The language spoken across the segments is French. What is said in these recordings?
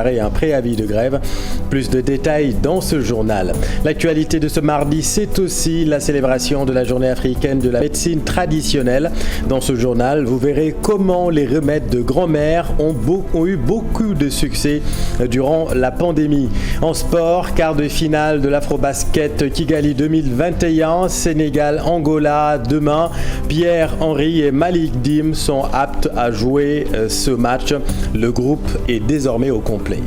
et un préavis de grève. Plus de détails dans ce journal. L'actualité de ce mardi, c'est aussi la célébration de la journée africaine de la médecine traditionnelle. Dans ce journal, vous verrez comment les remèdes de grand-mère ont eu beaucoup de succès durant la pandémie. En sport, quart de finale de l'Afrobasket Kigali 2021, Sénégal-Angola demain. Pierre-Henry et Malik Dim sont aptes à jouer ce match. Le groupe est désormais au complet.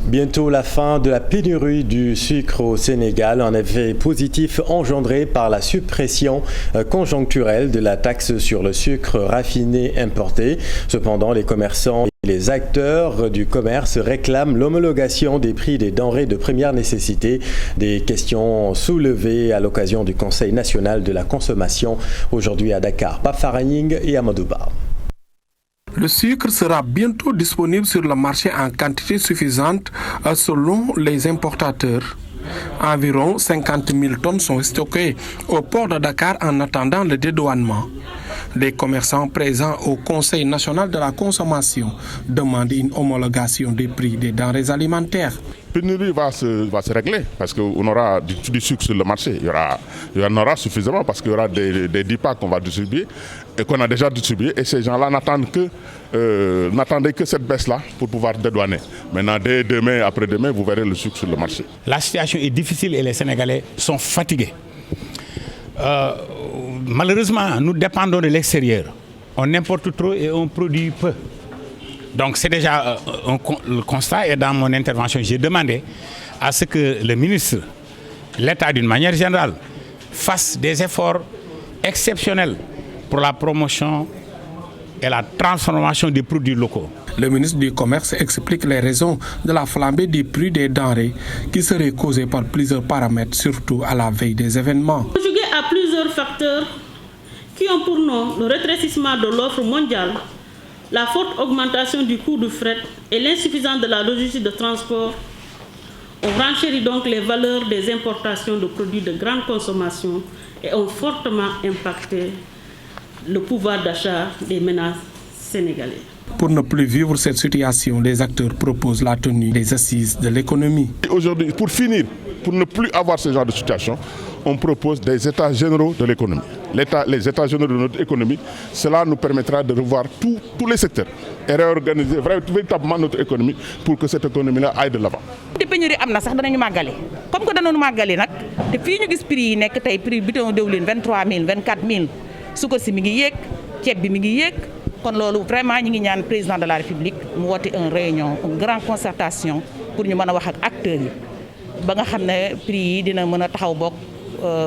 Bientôt la fin de la pénurie du sucre au Sénégal, un effet positif engendré par la suppression conjoncturelle de la taxe sur le sucre raffiné importé. Cependant, les commerçants et les acteurs du commerce réclament l'homologation des prix des denrées de première nécessité. Des questions soulevées à l'occasion du Conseil national de la consommation aujourd'hui à Dakar. Pape Farahing et Amadou Ba. Le sucre sera bientôt disponible sur le marché en quantité suffisante selon les importateurs. Environ 50 000 tonnes sont stockées au port de Dakar en attendant le dédouanement. Les commerçants présents au Conseil national de la consommation demandent une homologation des prix des denrées alimentaires. La pénurie va se régler parce qu'on aura du sucre sur le marché. Il y en aura suffisamment parce qu'il y aura des 10 packs qu'on va distribuer et qu'on a déjà distribué. Et ces gens-là n'attendaient que cette baisse-là pour pouvoir dédouaner. Maintenant, dès demain, après-demain, vous verrez le sucre sur le marché. La situation est difficile et les Sénégalais sont fatigués. Malheureusement, nous dépendons de l'extérieur. On importe trop et on produit peu. Donc c'est déjà le constat et dans mon intervention, j'ai demandé à ce que le ministre, l'État d'une manière générale, fasse des efforts exceptionnels pour la promotion et la transformation des produits locaux. Le ministre du Commerce explique les raisons de la flambée des prix des denrées qui seraient causées par plusieurs paramètres, surtout à la veille des événements. Conjugué à plusieurs facteurs qui ont pour nom le rétrécissement de l'offre mondiale, la forte augmentation du coût du fret et l'insuffisance de la logistique de transport ont renchéri donc les valeurs des importations de produits de grande consommation et ont fortement impacté le pouvoir d'achat des ménages sénégalais. Pour ne plus vivre cette situation, les acteurs proposent la tenue des assises de l'économie. Aujourd'hui, pour finir, pour ne plus avoir ce genre de situation, on propose des états généraux de l'économie. Les états généraux de notre économie, cela nous permettra de revoir tous les secteurs et réorganiser véritablement notre économie pour que cette économie-là aille de l'avant. pénurie am na sax danañu màggale comme que danañu màggale nag te fii ñu gis prix yi nekk tey prix bidon diwlin 23000 24000 suukar si mi ngi yéeg ceeb bi mi ngi yéeg kon loolu vraiment ñi ngi ñaan président de la République mu woote une réunion une grande concertation pour ñu mën a wax ak acteurs yi ba nga xam ne prix yi dina mën a taxaw bokk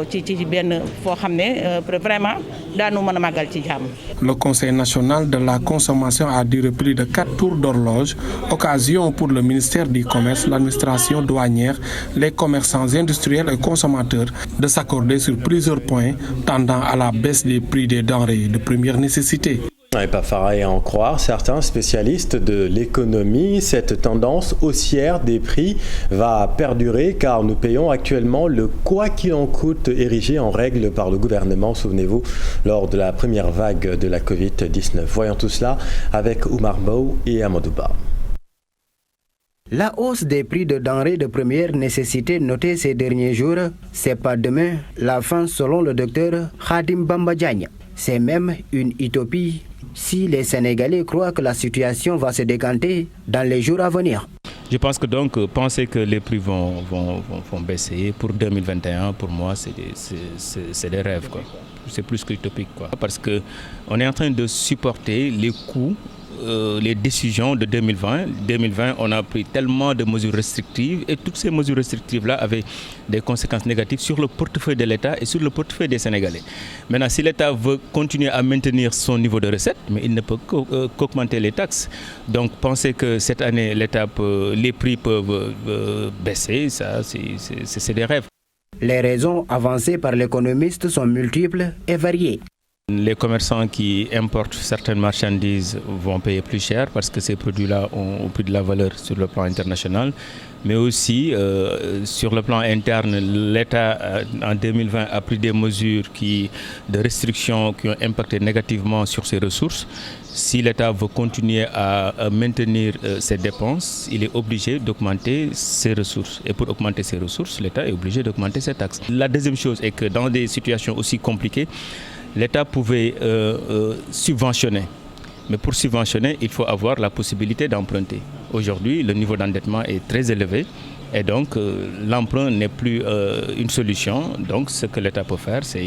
ci benn foo xam ne vraiment daanu mën a màggal ci jàmm. Le Conseil national de la consommation a duré plus de 4 tours d'horloge, occasion pour le ministère du Commerce, l'administration douanière, les commerçants industriels et consommateurs de s'accorder sur plusieurs points tendant à la baisse des prix des denrées de première nécessité. Et pas pareil à en croire certains spécialistes de l'économie, cette tendance haussière des prix va perdurer car nous payons actuellement le quoi qu'il en coûte érigé en règle par le gouvernement, souvenez-vous, lors de la première vague de la Covid-19. Voyons tout cela avec Oumar Mbow et Amadou Ba. La hausse des prix de denrées de première nécessité notée ces derniers jours, c'est pas demain la fin selon le docteur Khadim Bamba Diagne. C'est même une utopie si les Sénégalais croient que la situation va se décanter dans les jours à venir. Je pense que donc penser que les prix vont baisser pour 2021, pour moi, c'est des rêves, quoi. C'est plus qu'utopique, quoi. Parce qu'on est en train de supporter les coûts, les décisions de 2020. 2020, on a pris tellement de mesures restrictives et toutes ces mesures restrictives-là avaient des conséquences négatives sur le portefeuille de l'État et sur le portefeuille des Sénégalais. Maintenant, si l'État veut continuer à maintenir son niveau de recettes, mais il ne peut qu'augmenter les taxes. Donc, penser que cette année, les prix peuvent baisser, ça, c'est des rêves. Les raisons avancées par l'économiste sont multiples et variées. Les commerçants qui importent certaines marchandises vont payer plus cher parce que ces produits-là ont au prix de la valeur sur le plan international. mais aussi sur le plan interne, l'État en 2020 a pris des mesures de restriction qui ont impacté négativement sur ses ressources. Si l'État veut continuer à maintenir ses dépenses, il est obligé d'augmenter ses ressources. Et pour augmenter ses ressources, l'État est obligé d'augmenter ses taxes. La deuxième chose est que dans des situations aussi compliquées, l'État pouvait subventionner. Mais pour subventionner, il faut avoir la possibilité d'emprunter. Aujourd'hui, le niveau d'endettement est très élevé et donc l'emprunt n'est plus une solution. Donc ce que l'État peut faire, c'est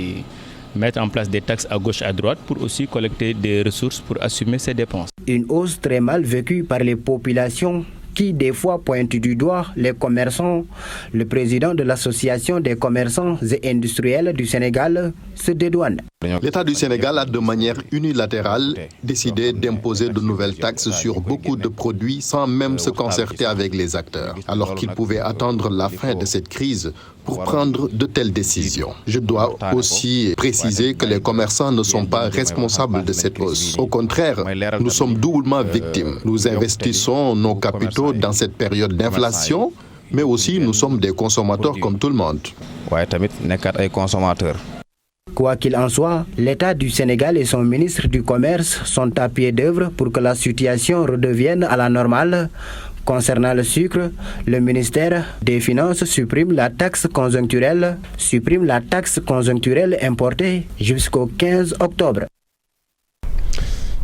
mettre en place des taxes à gauche, à droite pour aussi collecter des ressources pour assumer ses dépenses. Une hausse très mal vécue par les populations qui des fois pointent du doigt les commerçants. Le président de l'association des commerçants et industriels du Sénégal se dédouane. L'État du Sénégal a de manière unilatérale décidé d'imposer de nouvelles taxes sur beaucoup de produits sans même se concerter avec les acteurs, alors qu'il pouvait attendre la fin de cette crise pour prendre de telles décisions. Je dois aussi préciser que les commerçants ne sont pas responsables de cette hausse. Au contraire, nous sommes doublement victimes. Nous investissons nos capitaux dans cette période d'inflation, mais aussi nous sommes des consommateurs comme tout le monde. Quoi qu'il en soit, l'État du Sénégal et son ministre du Commerce sont à pied d'œuvre pour que la situation redevienne à la normale. Concernant le sucre, le ministère des Finances supprime la taxe conjoncturelle importée jusqu'au 15 octobre.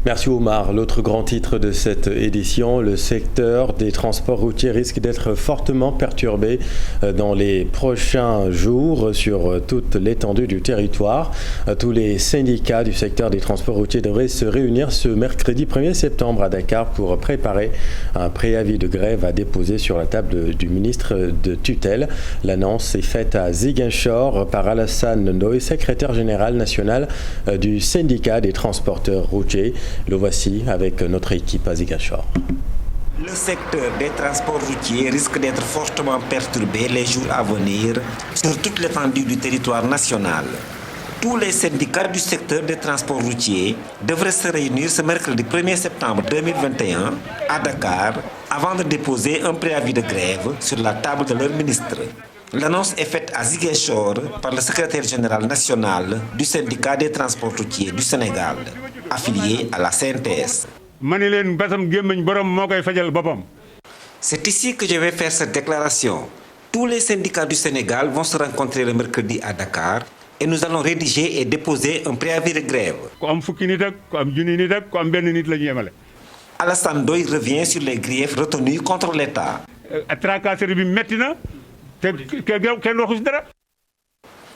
Merci Omar. L'autre grand titre de cette édition, le secteur des transports routiers risque d'être fortement perturbé dans les prochains jours sur toute l'étendue du territoire. Tous les syndicats du secteur des transports routiers devraient se réunir ce mercredi 1er septembre à Dakar pour préparer un préavis de grève à déposer sur la table du ministre de tutelle. L'annonce est faite à Ziguinchor par Alassane Ndoye, secrétaire général national du syndicat des transporteurs routiers. Le voici avec notre équipe à Ziguinchor. Le secteur des transports routiers risque d'être fortement perturbé les jours à venir sur toute l'étendue du territoire national. Tous les syndicats du secteur des transports routiers devraient se réunir ce mercredi 1er septembre 2021 à Dakar avant de déposer un préavis de grève sur la table de leur ministre. L'annonce est faite à Ziguinchor par le secrétaire général national du syndicat des transports routiers du Sénégal, affilié à la CNTS. C'est ici que je vais faire cette déclaration. Tous les syndicats du Sénégal vont se rencontrer le mercredi à Dakar et nous allons rédiger et déposer un préavis de grève. Alassane Ndoye revient sur les griefs retenus contre l'État.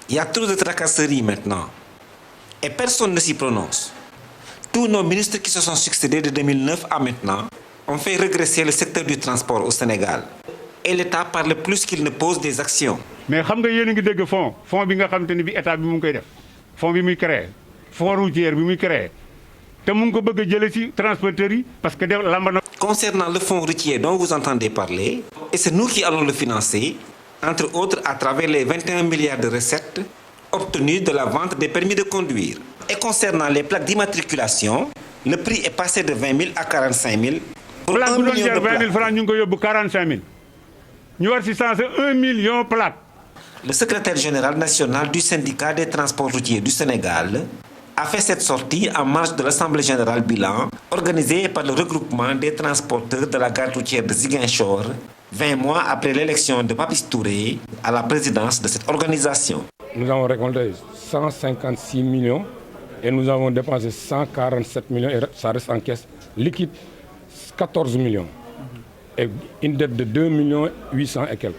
Il y a trop de tracasseries maintenant et personne ne s'y prononce. Tous nos ministres qui se sont succédés de 2009 à maintenant ont fait régresser le secteur du transport au Sénégal. Et l'État parle plus qu'il ne pose des actions. Mais vous savez, il y a des fonds bi nga xamanteni bi état bi mu ngi koy def fonds bi muy créé fonds routier bi muy créé te mu ngi ko bëgg jëlé ci transporteurs yi parce que concernant le fonds routier dont vous entendez parler, et c'est nous qui allons le financer, entre autres à travers les 21 milliards de recettes obtenues de la vente des permis de conduire. Et concernant les plaques d'immatriculation, le prix est passé de 20 000 à 45 000 pour 1 million de plaques. 20 000 francs, nous avons 45 000. Nous avons 1 million de plaques. Le secrétaire général national du syndicat des transports routiers du Sénégal a fait cette sortie en marge de l'Assemblée générale bilan organisée par le regroupement des transporteurs de la gare routière de Ziguinchor, 20 mois après l'élection de Papis Touré à la présidence de cette organisation. Nous avons récolté 156 millions et nous avons dépensé 147 millions et ça reste en caisse liquide 14 millions et une dette de 2 millions 800 et quelques.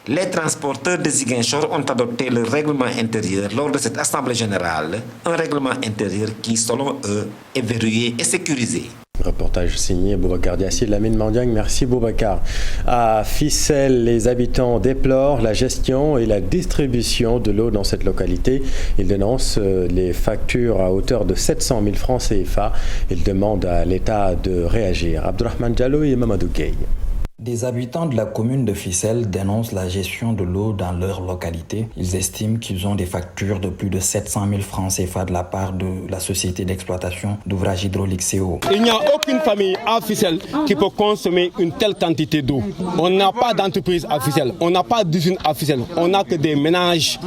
Les transporteurs de Ziguinchor ont adopté le règlement intérieur lors de cette assemblée générale, un règlement intérieur qui, selon eux, est verrouillé et sécurisé. Reportage signé Boubacar Diassi de Lamine Mandiang. Merci Boubacar. À Ficelle, les habitants déplorent la gestion et la distribution de l'eau dans cette localité. Ils dénoncent les factures à hauteur de 700 000 francs CFA. Ils demandent à l'État de réagir. Abdourahmane Diallo et Mamadou Gueye. Des habitants de la commune de Ficelle dénoncent la gestion de l'eau dans leur localité. Ils estiment qu'ils ont des factures de plus de 700 000 francs CFA de la part de la société d'exploitation d'ouvrages hydrauliques CO. Il n'y a aucune famille à Ficelle qui peut consommer une telle quantité d'eau. On n'a pas d'entreprise à Ficelle, on n'a pas d'usine à Ficelle, on n'a que des ménages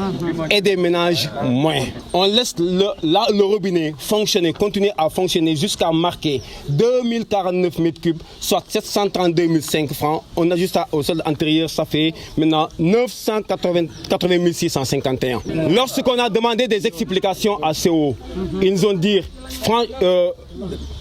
et des ménages moins. On laisse le robinet fonctionner, continuer à fonctionner jusqu'à marquer 2049 mètres cubes, soit 732 500 francs. On ajuste ça au solde antérieur, ça fait maintenant 980 651. Lorsqu'on a demandé des explications à CO, ils nous ont dit,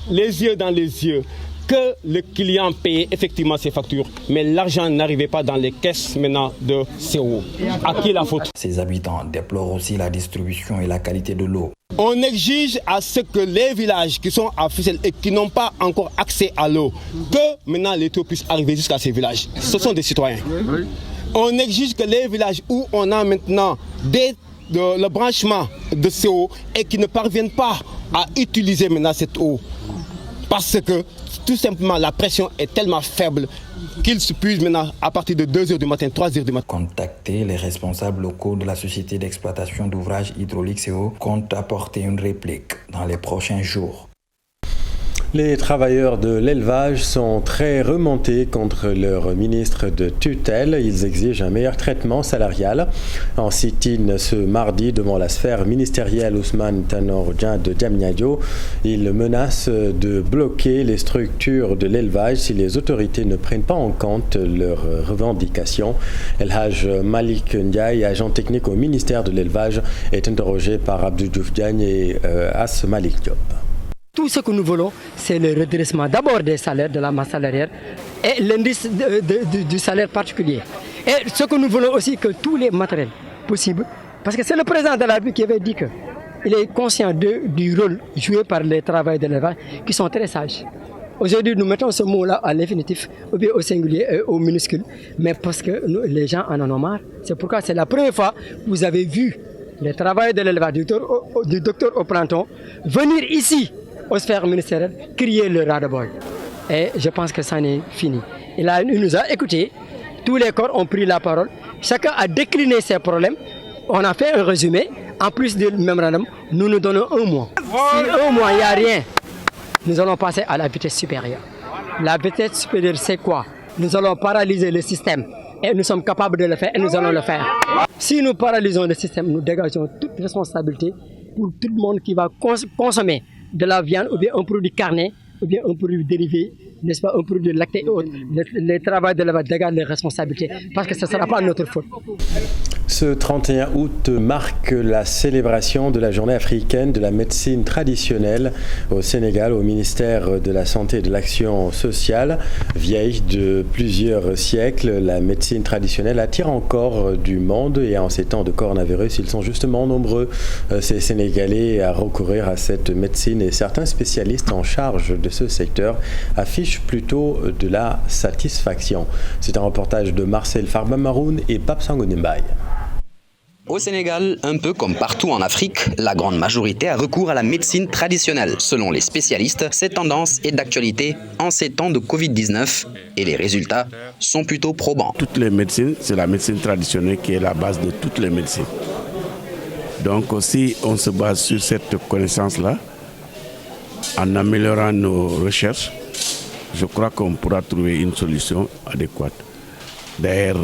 les yeux dans les yeux, que le client payait effectivement ses factures, mais l'argent n'arrivait pas dans les caisses maintenant de CO. À qui la faute? Ces habitants déplorent aussi la distribution et la qualité de l'eau. On exige à ce que les villages qui sont à Ficelle et qui n'ont pas encore accès à l'eau, que maintenant les eaux puissent arriver jusqu'à ces villages. Ce sont des citoyens. On exige que les villages où on a maintenant le branchement de CO et qui ne parviennent pas à utiliser maintenant cette eau, parce que tout simplement la pression est tellement faible qu'ils se puisent maintenant à partir de 2h du matin, 3h du matin. Contacter les responsables locaux de la société d'exploitation d'ouvrages hydrauliques CO compte apporter une réplique dans les prochains jours. Les travailleurs de l'élevage sont très remontés contre leur ministre de tutelle. Ils exigent un meilleur traitement salarial. En sit-in ce mardi devant la sphère ministérielle Ousmane Tanor Dieng de Diamniadio, ils menacent de bloquer les structures de l'élevage si les autorités ne prennent pas en compte leurs revendications. El Haj Malik Ndiaye, agent technique au ministère de l'élevage, est interrogé par Abdou Diouf Diagne et As Malik Diop. Tout ce que nous voulons, c'est le redressement d'abord des salaires, de la masse salariale et l'indice du salaire particulier. Et ce que nous voulons aussi, que tous les matériels possibles, parce que c'est le président de la République qui avait dit qu'il est conscient du rôle joué par les travailleurs de l'élevage qui sont très sages. Aujourd'hui, nous mettons ce mot-là à l'infinitif, ou bien au singulier et au minuscule, mais parce que les gens en ont marre. C'est pourquoi c'est la première fois que vous avez vu les travailleurs de l'élevage, du docteur au planton, venir ici, aux sphères ministérielles, crier le ras-le-bol. Et je pense que ça n'est fini. Il nous a écoutés, tous les corps ont pris la parole, chacun a décliné ses problèmes, on a fait un résumé, en plus du mémorandum, nous donnons 1 mois. Si 1 mois, il n'y a rien, nous allons passer à la vitesse supérieure. La vitesse supérieure, c'est quoi? Nous allons paralyser le système, et nous sommes capables de le faire, et nous allons le faire. Si nous paralysons le système, nous dégageons toute responsabilité pour tout le monde qui va consommer de la viande ou bien un produit carné ou bien un produit dérivé, n'est-ce pas, un produit lacté et autres. Les travailleurs de l'élevage dégagent les responsabilités parce que ce ne sera pas notre faute. Ce 31 août marque la célébration de la journée africaine de la médecine traditionnelle au Sénégal, au ministère de la Santé et de l'Action sociale. Vieille de plusieurs siècles, la médecine traditionnelle attire encore du monde et en ces temps de coronavirus, ils sont justement nombreux, ces Sénégalais, à recourir à cette médecine et certains spécialistes en charge de ce secteur affichent plutôt de la satisfaction. C'est un reportage de Marcel Farbamaroun et Pape Sangonembaye. Au Sénégal, un peu comme partout en Afrique, la grande majorité a recours à la médecine traditionnelle. Selon les spécialistes, cette tendance est d'actualité en ces temps de Covid-19 et les résultats sont plutôt probants. Toutes les médecines, c'est la médecine traditionnelle qui est la base de toutes les médecines. Donc si on se base sur cette connaissance-là, en améliorant nos recherches, je crois qu'on pourra trouver une solution adéquate. D'ailleurs,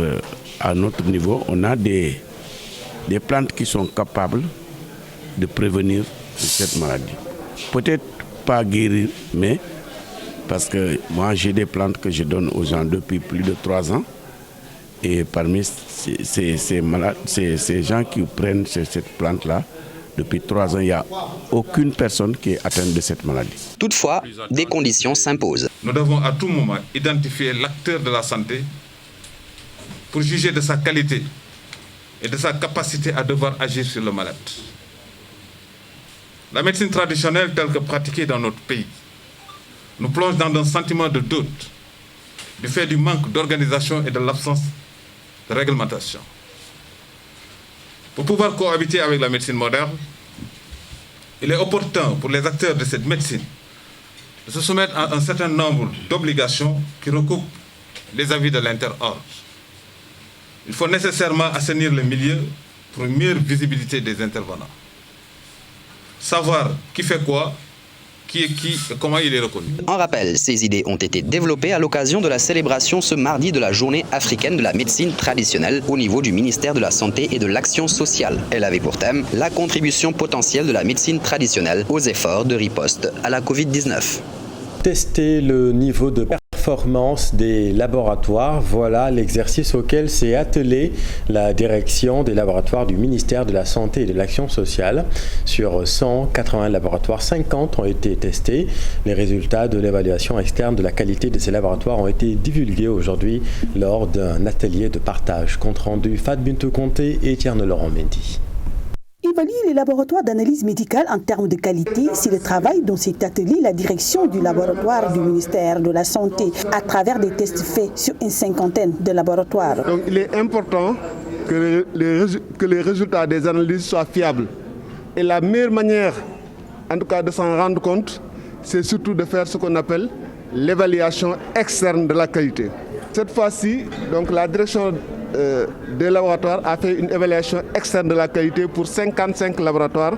à notre niveau, on a des plantes qui sont capables de prévenir cette maladie. Peut-être pas guérir, mais parce que moi j'ai des plantes que je donne aux gens depuis plus de 3 ans. Et parmi ces gens qui prennent cette plante-là, depuis 3 ans, il n'y a aucune personne qui est atteinte de cette maladie. Toutefois, des conditions s'imposent. Nous devons à tout moment identifier l'acteur de la santé pour juger de sa qualité et de sa capacité à devoir agir sur le malade. La médecine traditionnelle telle que pratiquée dans notre pays nous plonge dans un sentiment de doute du fait du manque d'organisation et de l'absence de réglementation. Pour pouvoir cohabiter avec la médecine moderne, il est opportun pour les acteurs de cette médecine de se soumettre à un certain nombre d'obligations qui recoupent les avis de l'inter-ordre. Il faut nécessairement assainir le milieu pour une meilleure visibilité des intervenants. Savoir qui fait quoi, qui est qui et comment il est reconnu. En rappel, ces idées ont été développées à l'occasion de la célébration ce mardi de la Journée africaine de la médecine traditionnelle au niveau du ministère de la Santé et de l'Action sociale. Elle avait pour thème la contribution potentielle de la médecine traditionnelle aux efforts de riposte à la Covid-19. Tester le niveau de performance des laboratoires, voilà l'exercice auquel s'est attelée la direction des laboratoires du ministère de la Santé et de l'Action sociale. Sur 180 laboratoires, 50 ont été testés. Les résultats de l'évaluation externe de la qualité de ces laboratoires ont été divulgués aujourd'hui lors d'un atelier de partage. Compte rendu Fat Bintou Conté et Tierno Laurent Mendy. Évaluer les laboratoires d'analyse médicale en termes de qualité, c'est le travail dont s'est attelé la direction du laboratoire du ministère de la Santé à travers des tests faits sur une cinquantaine de laboratoires. Donc il est important que les résultats des analyses soient fiables. Et la meilleure manière, en tout cas de s'en rendre compte, c'est surtout de faire ce qu'on appelle l'évaluation externe de la qualité. Cette fois-ci, donc la direction des laboratoires a fait une évaluation externe de la qualité pour 55 laboratoires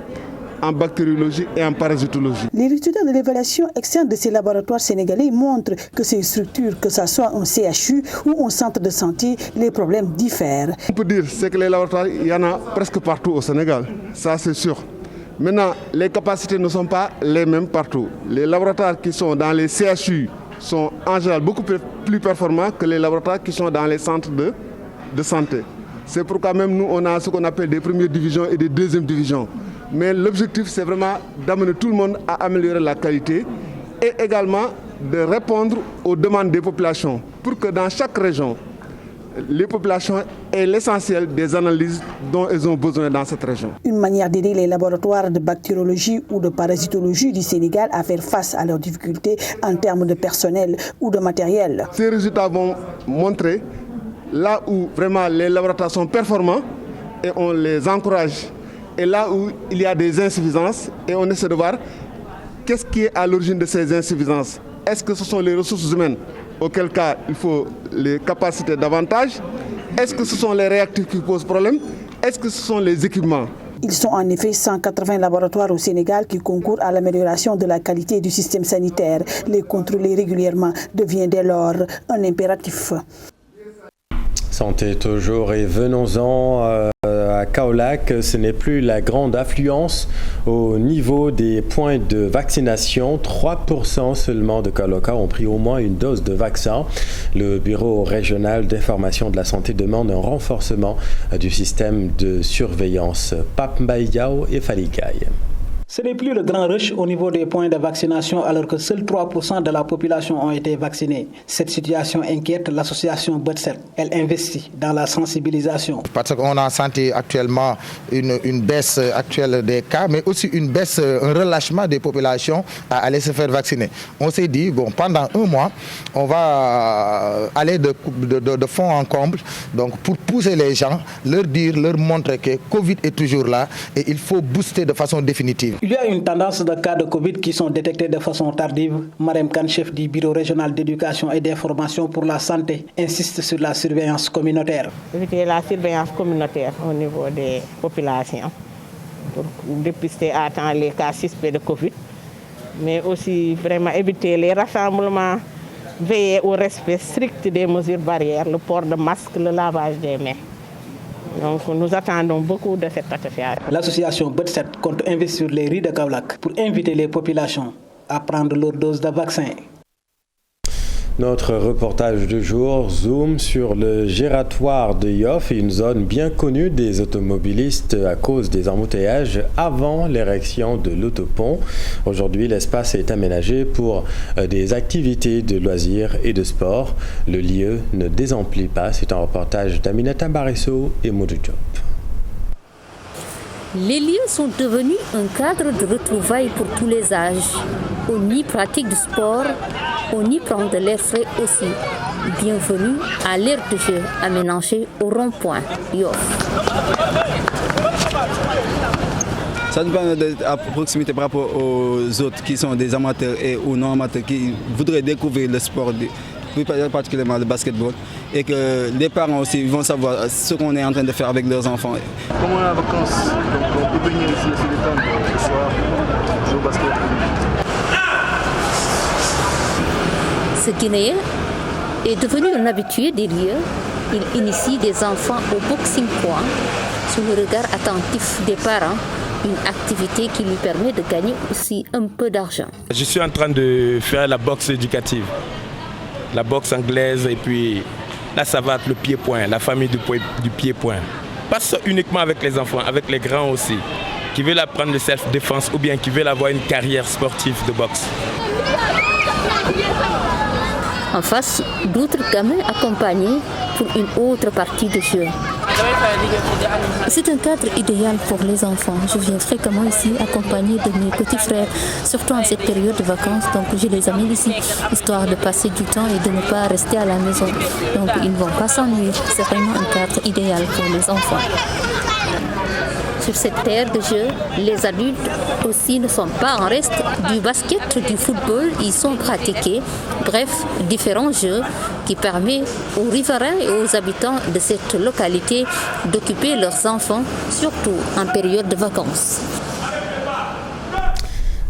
en bactériologie et en parasitologie. Les résultats de l'évaluation externe de ces laboratoires sénégalais montrent que ces structures, que ce soit un CHU ou un centre de santé, les problèmes diffèrent. On peut dire que les laboratoires, il y en a presque partout au Sénégal, ça c'est sûr. Maintenant, les capacités ne sont pas les mêmes partout. Les laboratoires qui sont dans les CHU sont en général beaucoup plus performants que les laboratoires qui sont dans les centres de santé. C'est pourquoi même nous, on a ce qu'on appelle des premières divisions et des deuxièmes divisions. Mais l'objectif, c'est vraiment d'amener tout le monde à améliorer la qualité et également de répondre aux demandes des populations pour que dans chaque région, les populations aient l'essentiel des analyses dont elles ont besoin dans cette région. Une manière d'aider les laboratoires de bactériologie ou de parasitologie du Sénégal à faire face à leurs difficultés en termes de personnel ou de matériel. Ces résultats vont montrer là où vraiment les laboratoires sont performants et on les encourage. Et là où il y a des insuffisances et on essaie de voir qu'est-ce qui est à l'origine de ces insuffisances. Est-ce que ce sont les ressources humaines, auquel cas il faut les capacités davantage? Est-ce que ce sont les réactifs qui posent problème? Est-ce que ce sont les équipements? Ils sont en effet 180 laboratoires au Sénégal qui concourent à l'amélioration de la qualité du système sanitaire. Les contrôler régulièrement devient dès lors un impératif. Santé toujours et venons-en à Kaolack. Ce n'est plus la grande affluence au niveau des points de vaccination. 3% seulement de Kaolacka ont pris au moins une dose de vaccin. Le Bureau régional d'information de la santé demande un renforcement du système de surveillance. Pape Mbaye et Falikaï. Ce n'est plus le grand rush au niveau des points de vaccination alors que seuls 3% de la population ont été vaccinés. Cette situation inquiète l'association Budset. Elle investit dans la sensibilisation. Parce qu'on a senti actuellement une baisse actuelle des cas, mais aussi une baisse, un relâchement des populations à aller se faire vacciner. On s'est dit, bon, pendant un mois, on va aller de fond en comble, donc pour pousser les gens, leur dire, leur montrer que Covid est toujours là et il faut booster de façon définitive. Il y a une tendance de cas de Covid qui sont détectés de façon tardive. Marem Khan, chef du Bureau régional d'éducation et d'information pour la santé, insiste sur la surveillance communautaire. Éviter la surveillance communautaire au niveau des populations pour dépister à temps les cas suspects de Covid, mais aussi vraiment éviter les rassemblements, veiller au respect strict des mesures barrières, le port de masque, le lavage des mains. Donc nous attendons beaucoup de cette association. L'association Budset compte investir les rues de Kaolack pour inviter les populations à prendre leur dose de vaccin. Notre reportage du jour zoom sur le gératoire de Yoff, une zone bien connue des automobilistes à cause des embouteillages avant l'érection de l'autopont. Aujourd'hui, l'espace est aménagé pour des activités de loisirs et de sport. Le lieu ne désemplit pas. C'est un reportage d'Aminata Baresso et Modou Diop. Les lieux sont devenus un cadre de retrouvailles pour tous les âges. On y pratique du sport, on y prend de l'air frais aussi. Bienvenue à l'aire de jeu aménagée au rond-point Yoff. Ça nous permet d'être à proximité par rapport aux autres qui sont des amateurs et ou non amateurs qui voudraient découvrir le sport plus particulièrement le basketball, et que les parents aussi vont savoir ce qu'on est en train de faire avec leurs enfants. Comment la vacances, donc on peut venir ici se détendre ce soir, jouer au basket. Ce Guinéen est devenu un habitué des lieux. Il initie des enfants au boxing point sous le regard attentif des parents, une activité qui lui permet de gagner aussi un peu d'argent. Je suis en train de faire la boxe éducative, la boxe anglaise, et puis la savate, le pied-point, la famille du pied-point. Pas uniquement avec les enfants, avec les grands aussi, qui veulent apprendre le self-défense ou bien qui veulent avoir une carrière sportive de boxe. En face, d'autres gamins accompagnés pour une autre partie du jeu. C'est un cadre idéal pour les enfants. Je viens fréquemment ici accompagné de mes petits frères, surtout en cette période de vacances. Donc je les amène ici, histoire de passer du temps et de ne pas rester à la maison. Donc ils ne vont pas s'ennuyer. C'est vraiment un cadre idéal pour les enfants. Sur cette terre de jeu, les adultes aussi ne sont pas en reste. Du basket, du football, ils sont pratiqués. Bref, différents jeux qui permettent aux riverains et aux habitants de cette localité d'occuper leurs enfants, surtout en période de vacances.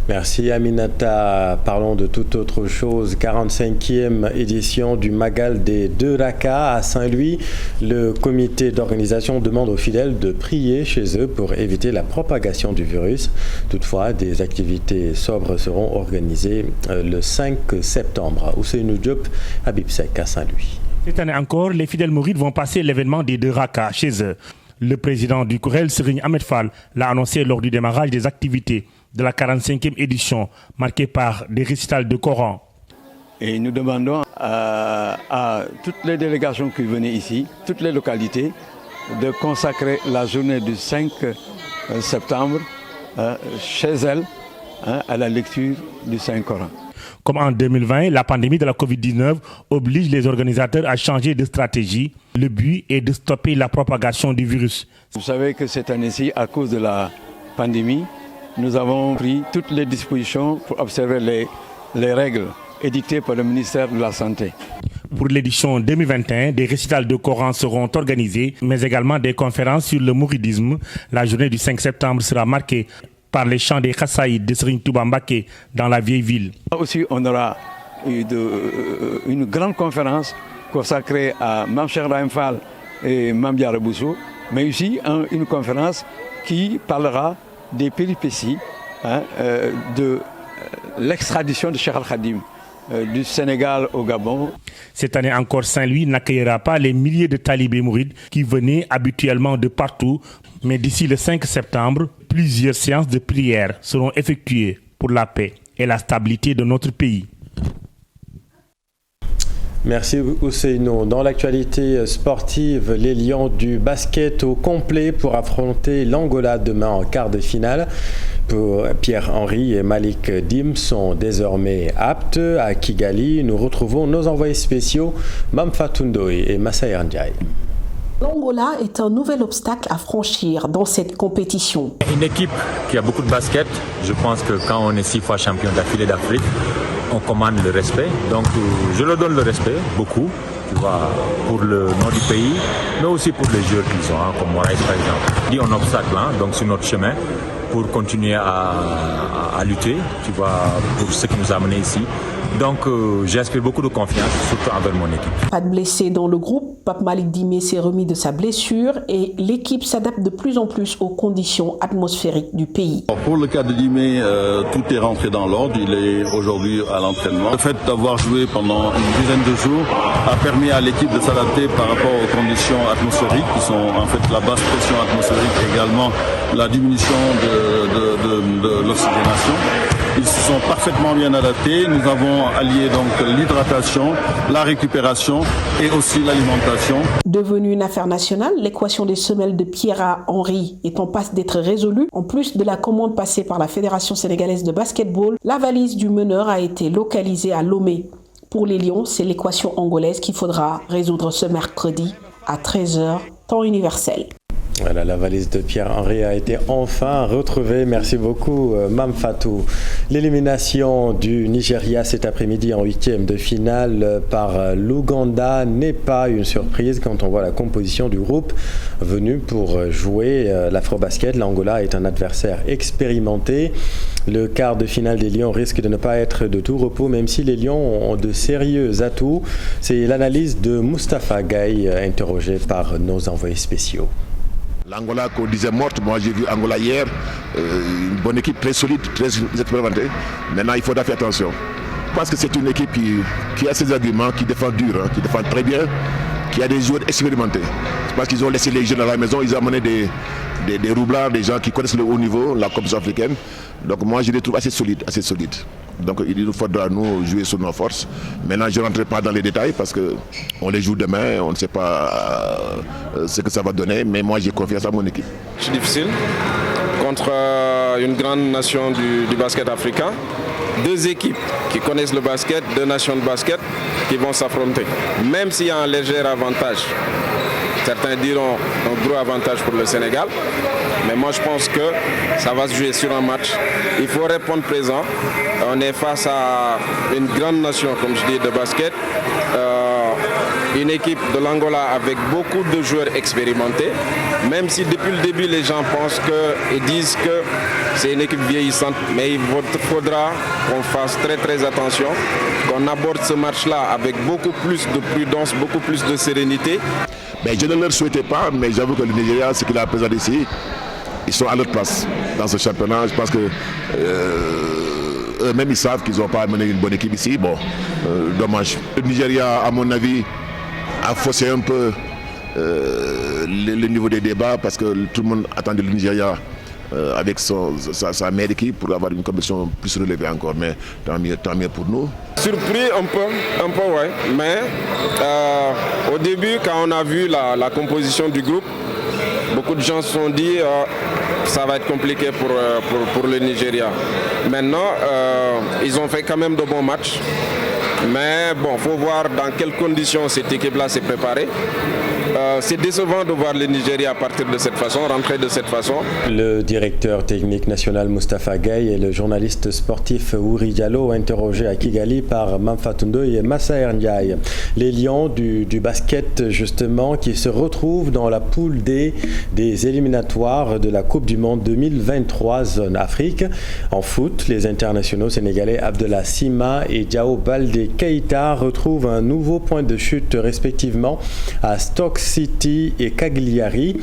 Merci Aminata. Parlons de toute autre chose. 45e édition du Magal des Deux Rakas à Saint-Louis. Le comité d'organisation demande aux fidèles de prier chez eux pour éviter la propagation du virus. Toutefois, des activités sobres seront organisées le 5 septembre. Ousseynou Diop, Habib Sek à Saint-Louis. Cette année encore, les fidèles mourides vont passer l'événement des Deux Rakas chez eux. Le président du Kourel, Serigne Ahmed Fall, l'a annoncé lors du démarrage des activités de la 45e édition, marquée par des récitals de Coran. Et nous demandons à toutes les délégations qui venaient ici, toutes les localités, de consacrer la journée du 5 septembre chez elles à la lecture du Saint-Coran. Comme en 2020, la pandémie de la Covid-19 oblige les organisateurs à changer de stratégie. Le but est de stopper la propagation du virus. Vous savez que cette année-ci, à cause de la pandémie, nous avons pris toutes les dispositions pour observer les règles édictées par le ministère de la Santé. Pour l'édition 2021, des récitals de Coran seront organisés, mais également des conférences sur le mouridisme. La journée du 5 septembre sera marquée par les chants des Khassaïd de Serigne Touba Mbacké dans la vieille ville. Aussi, on aura une grande conférence consacrée à Mame Cheikh Ibrahim Fall et Mame Diarra Bousso, mais aussi une conférence qui parlera des péripéties de l'extradition de Cheikh Al-Khadim du Sénégal au Gabon. Cette année encore, Saint-Louis n'accueillera pas les milliers de talibés mourides qui venaient habituellement de partout. Mais d'ici le 5 septembre, plusieurs séances de prière seront effectuées pour la paix et la stabilité de notre pays. Merci Ousseynou. Dans l'actualité sportive, les Lions du basket au complet pour affronter l'Angola demain en quart de finale. Pierre-Henry et Malik Dim sont désormais aptes. À Kigali, nous retrouvons nos envoyés spéciaux Mamfatou Ndoye et Massaïr Ndiaye. L'Angola est un nouvel obstacle à franchir dans cette compétition. Une équipe qui a beaucoup de basket, je pense que quand on est 6 fois champion d'affilée d'Afrique, on commande le respect. Donc je leur donne le respect, beaucoup, tu vois, pour le nom du pays, mais aussi pour les joueurs qu'ils ont, comme Moraes par exemple. Il y a un obstacle donc sur notre chemin pour continuer à lutter, tu vois, pour ce qui nous a amenés ici. Donc j'inspire beaucoup de confiance, surtout envers mon équipe. Pas de blessés dans le groupe, Pape Malick Dimé s'est remis de sa blessure et l'équipe s'adapte de plus en plus aux conditions atmosphériques du pays. Pour le cas de Dimé, tout est rentré dans l'ordre, il est aujourd'hui à l'entraînement. Le fait d'avoir joué pendant une dizaine de jours a permis à l'équipe de s'adapter par rapport aux conditions atmosphériques qui sont en fait la basse pression atmosphérique et également la diminution de l'oxygénation. Ils se sont parfaitement bien adaptés. Nous avons allié donc l'hydratation, la récupération et aussi l'alimentation. Devenue une affaire nationale, l'équation des semelles de Pierre-Henry est en passe d'être résolue. En plus de la commande passée par la Fédération sénégalaise de basketball, la valise du meneur a été localisée à Lomé. Pour les Lions, c'est l'équation angolaise qu'il faudra résoudre ce mercredi à 13h, temps universel. Voilà, la valise de Pierre-Henri a été enfin retrouvée. Merci beaucoup, Mame Fatou. L'élimination du Nigeria cet après-midi en 8e de finale par l'Ouganda n'est pas une surprise quand on voit la composition du groupe venu pour jouer l'Afrobasket. L'Angola est un adversaire expérimenté. Le quart de finale des Lions risque de ne pas être de tout repos, même si les Lions ont de sérieux atouts. C'est l'analyse de Moustapha Gaye, interrogé par nos envoyés spéciaux. L'Angola qu'on disait morte, moi j'ai vu Angola hier, une bonne équipe très solide, très expérimentée. Maintenant il faudra faire attention. Parce que c'est une équipe qui a ses arguments, qui défend dur, qui défend très bien, qui a des joueurs expérimentés. C'est parce qu'ils ont laissé les jeunes à la maison, ils ont amené des roublards, des gens qui connaissent le haut niveau, la compétition africaine. Donc moi je les trouve assez solides, assez solides. Donc il nous faudra nous jouer sur nos forces. Maintenant je ne rentrerai pas dans les détails parce qu'on les joue demain, on ne sait pas ce que ça va donner, mais moi j'ai confiance à mon équipe. C'est difficile contre une grande nation du basket africain. Deux équipes qui connaissent le basket, deux nations de basket qui vont s'affronter. Même s'il y a un léger avantage, certains diront un gros avantage pour le Sénégal, mais moi je pense que ça va se jouer sur un match. Il faut répondre présent. On est face à une grande nation, comme je dis, de basket. Une équipe de l'Angola avec beaucoup de joueurs expérimentés, même si depuis le début les gens pensent et disent que c'est une équipe vieillissante, mais il faudra qu'on fasse très très attention, qu'on aborde ce match-là avec beaucoup plus de prudence, beaucoup plus de sérénité. Mais je ne leur souhaitais pas, mais j'avoue que le Nigeria, ce qu'il a présenté ici, ils sont à leur place dans ce championnat. Je pense que eux-mêmes ils savent qu'ils n'ont pas amené une bonne équipe ici. Bon, dommage. Le Nigeria, à mon avis, a faussé un peu le niveau des débats parce que tout le monde attendait le Nigeria avec sa meilleure équipe pour avoir une compétition plus relevée encore. Mais tant mieux pour nous. Surpris un peu ouais. Mais au début, quand on a vu la composition du groupe, beaucoup de gens se sont dit ça va être compliqué pour le Nigeria. Maintenant, ils ont fait quand même de bons matchs. Mais bon, il faut voir dans quelles conditions cette équipe-là s'est préparée. C'est décevant de voir le Nigeria partir de cette façon, rentrer de cette façon. Le directeur technique national Moustapha Gaye et le journaliste sportif Wuri Diallo, interrogés à Kigali par Mame Fatou Ndoye et Massaer Ndiaye. Les Lions du basket, justement, qui se retrouvent dans la poule D des éliminatoires de la Coupe du Monde 2023 zone Afrique. En foot, les internationaux sénégalais Abdallah Sima et Diao Baldé Keita retrouvent un nouveau point de chute respectivement à Stoke City et Cagliari.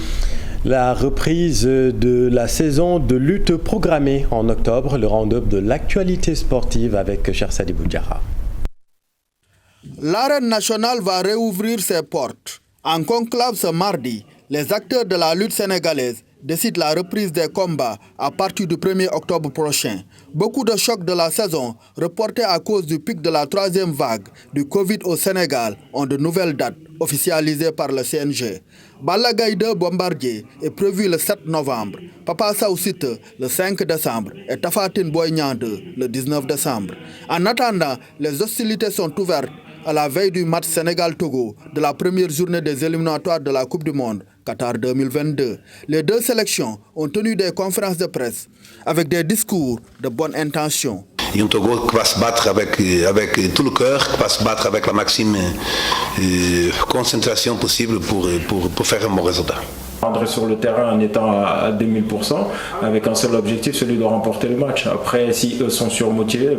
La reprise de la saison de lutte programmée en octobre, le round-up de l'actualité sportive avec Chersadi Boudjara. L'arène nationale va réouvrir ses portes. En conclave ce mardi, les acteurs de la lutte sénégalaise décide la reprise des combats à partir du 1er octobre prochain. Beaucoup de chocs de la saison, reportés à cause du pic de la troisième vague du Covid au Sénégal, ont de nouvelles dates officialisées par le CNG. Balla Gaye 2 Bombardier est prévu le 7 novembre, Papa Sow Siteu le 5 décembre et Tapha Tine Boy Niang 2 le 19 décembre. En attendant, les hostilités sont ouvertes à la veille du match Sénégal-Togo de la première journée des éliminatoires de la Coupe du Monde Qatar 2022. Les deux sélections ont tenu des conférences de presse avec des discours de bonne intention. Un Togo qui va se battre avec tout le cœur, qui va se battre avec la maxime concentration possible pour faire un bon résultat. Rentrer sur le terrain en étant à 2000%, avec un seul objectif, celui de remporter le match. Après, si eux sont surmotivés,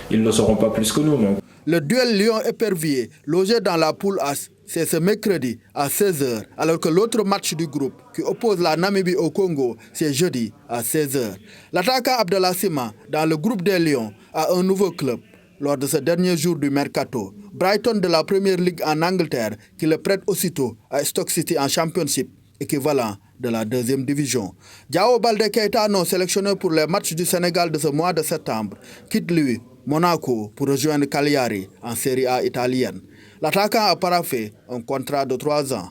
ils ne le sauront pas plus que nous. Donc. Le duel Lyon-Épervier, logé dans la poule A, c'est ce mercredi à 16h, alors que l'autre match du groupe qui oppose la Namibie au Congo, c'est jeudi à 16h. L'attaquant Abdallah Sima, dans le groupe des Lions, a un nouveau club. Lors de ce dernier jour du Mercato, Brighton de la Première Ligue en Angleterre, qui le prête aussitôt à Stoke City en Championship, équivalent de la deuxième division. Diao Baldé Keita, non sélectionné pour les matchs du Sénégal de ce mois de septembre, quitte lui Monaco pour rejoindre Cagliari en Serie A italienne. L'attaquant a paraphé un contrat de 3 ans.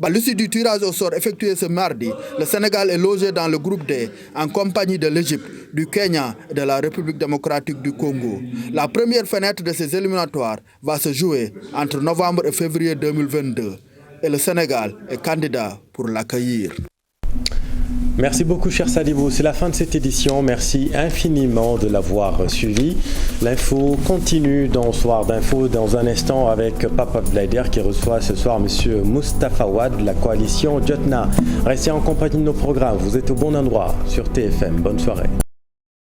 À l'issue du tirage au sort effectué ce mardi, le Sénégal est logé dans le groupe D en compagnie de l'Égypte, du Kenya et de la République démocratique du Congo. La première fenêtre de ces éliminatoires va se jouer entre novembre et février 2022 et le Sénégal est candidat pour l'accueillir. Merci beaucoup, cher Sadibou. C'est la fin de cette édition. Merci infiniment de l'avoir suivi. L'info continue dans Soir d'Info dans un instant avec Papa Blaider qui reçoit ce soir Monsieur Moustapha Wade de la coalition Jotna. Restez en compagnie de nos programmes. Vous êtes au bon endroit sur TFM. Bonne soirée.